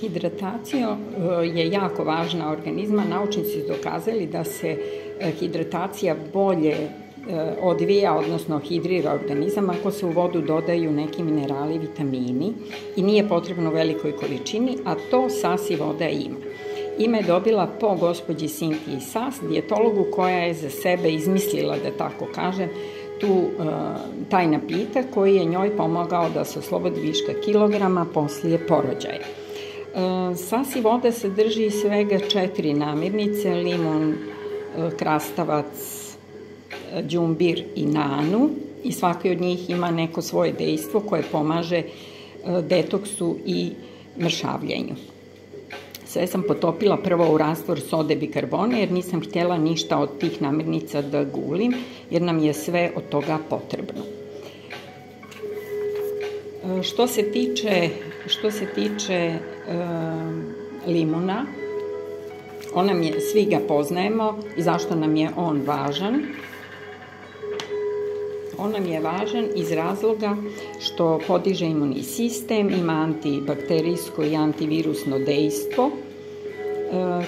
Hidratacija je jako važna organizma. Naučnici su dokazali da se hidratacija bolje odvija, odnosno hidrira organizam ako se u vodu dodaju neki minerali i vitamini i nije potrebno u velikoj količini, a to Sasi voda ima. Ime je dobila po gospođi Sintiji Sas, dijetologu koja je za sebe izmislila, da tako kažem, taj napitak koji je njoj pomogao da se oslobodi viška kilograma poslije porođaja. Sasi voda sadrži svega 4 namirnice, limun, krastavac, đumbir i nanu, i svaki od njih ima neko svoje dejstvo koje pomaže detoksu i mršavljenju. Sve sam potopila prvo u rastvor sode bikarbone jer nisam htjela ništa od tih namirnica da gulim, jer nam je sve od toga potrebno. Što se tiče limuna, svi ga poznajemo i zašto nam je on važan? On nam je važan iz razloga što podiže imunni sistem, ima antibakterijsko i antivirusno dejstvo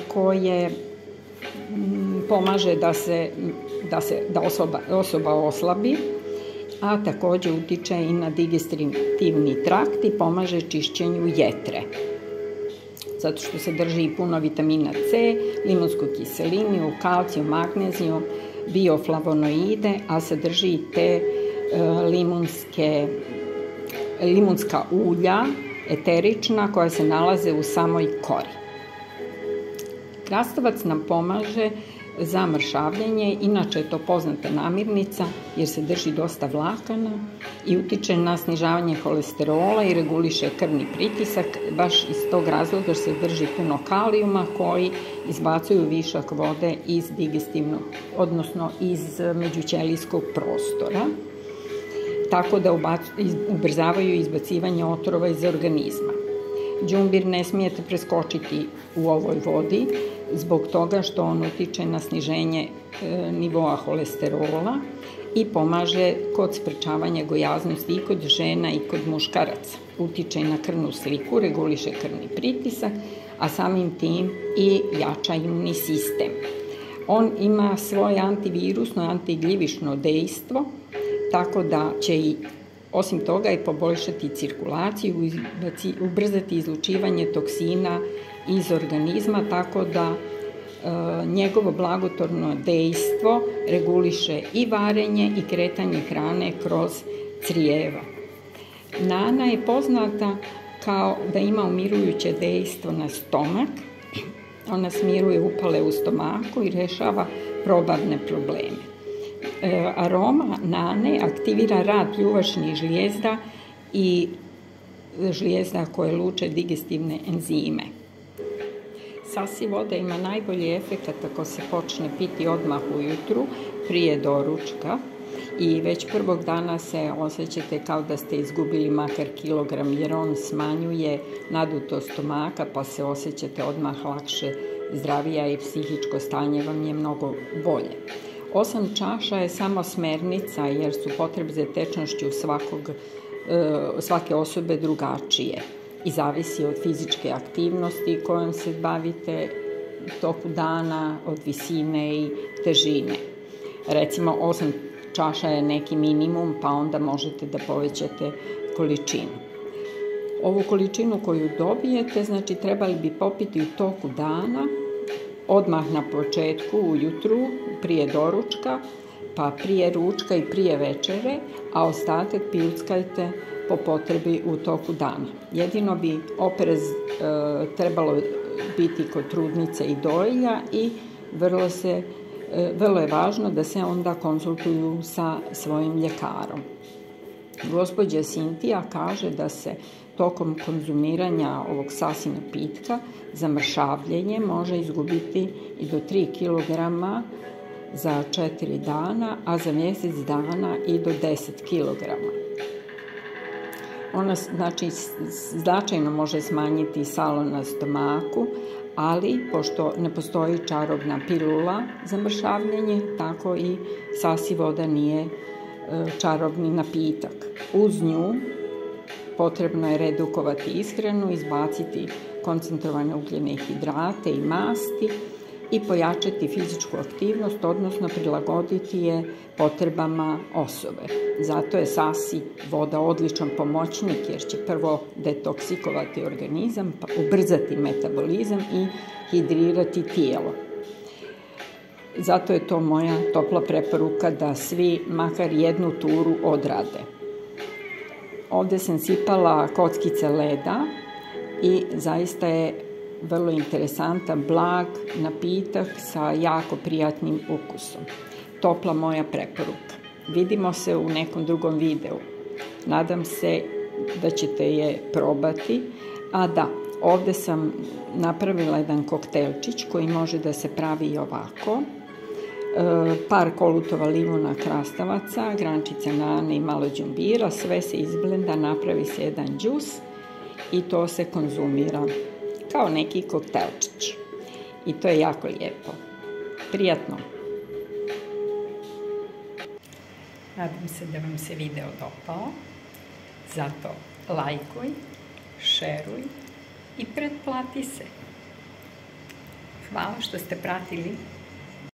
koje pomaže da osoba oslabi, a takođe utiče i na digestivni trakt i pomaže čišćenju jetre. Zato što sadrži i puno vitamina C, limunsku kiselinu, kalcijum, magnezijum, bioflavonoide, a sadrži i te limunska ulja, eterična, koja se nalaze u samoj kori. Krastavac nam pomaže za mršavljenje, inače je to poznata namirnica jer se drži dosta vlakana i utiče na snižavanje holesterola i reguliše krvni pritisak, baš iz tog razloga jer se drži puno kalijuma koji izbacuju višak vode iz digestivnog, odnosno iz međućelijskog prostora, tako da ubrzavaju izbacivanje otrova iz organizma. Đumbir ne smijete preskočiti u ovoj vodi zbog toga što on utiče na sniženje nivoa holesterola i pomaže kod sprečavanja gojaznosti i kod žena i kod muškaraca. Utiče na krvnu sliku, reguliše krvni pritisak, a samim tim i jača imunni sistem. On ima svoje antivirusno i antigljivišno dejstvo, tako da će i osim toga i poboljšati cirkulaciju, ubrzati izlučivanje toksina iz organizma, tako da njegovo blagotvorno dejstvo reguliše i varenje i kretanje hrane kroz crijeva. Nana je poznata kao da ima umirujuće dejstvo na stomak. Ona smiruje upale u stomaku i rešava probavne probleme. Aroma nane aktivira rad pljuvačnih žlijezda i žlijezda koje luče digestivne enzime. Sasi voda ima najbolji efekat ako se počne piti odmah ujutru, prije doručka, i već prvog dana se osjećate kao da ste izgubili makar kilogram, jer on smanjuje nadutost stomaka, pa se osjećate odmah lakše, zdravija i psihičko stanje vam je mnogo bolje. 8 čaša je samo smernica jer su potrebe za tečnošću svake osobe drugačije i zavisi od fizičke aktivnosti kojom se bavite toku dana, od visine i težine. Recimo 8 čaša je neki minimum, pa onda možete da povećate količinu. Ovu količinu koju dobijete, znači trebali bi popiti u toku dana, odmah na početku ujutru, prije doručka, pa prije ručka i prije večere, a ostatak pilckajte po potrebi u toku dana. Jedino bi oprez trebalo biti kod trudnice i dojilja i vrlo je važno da se onda konsultuju sa svojim ljekarom. Gospođa Sintija kaže da se tokom konzumiranja ovog Sasi napitka za mršavljenje može izgubiti i do 3 kg za 4 dana, a za mjesec dana i do 10 kg. Ona znači značajno može smanjiti salo na stomaku, ali pošto ne postoji čarobna pilula za mršavljenje, tako i Sasi voda nije čarobni napitak. Uz nju potrebno je redukovati ishranu, izbaciti koncentrovane ugljene hidrate i masti i pojačati fizičku aktivnost, odnosno prilagoditi je potrebama osobe. Zato je sasi voda odličan pomoćnik jer će prvo detoksikovati organizam, pa ubrzati metabolizam i hidrirati tijelo. Zato je to moja topla preporuka da svi makar jednu turu odrade. Ovdje sam sipala kockice leda i zaista je vrlo interesantan, blag napitak sa jako prijatnim ukusom. Topla moja preporuka. Vidimo se u nekom drugom videu. Nadam se da ćete je probati. A da, ovdje sam napravila jedan koktelčić koji može da se pravi i ovako. Par kolutova limuna krastavaca, grančica nane i malo đumbira, sve se izblenda, napravi se jedan džus i to se konzumira kao neki koktelčić. I to je jako lijepo. Prijatno. Nadam se da vam se video dopao. Zato lajkuj, šeruj i pretplati se. Hvala što ste pratili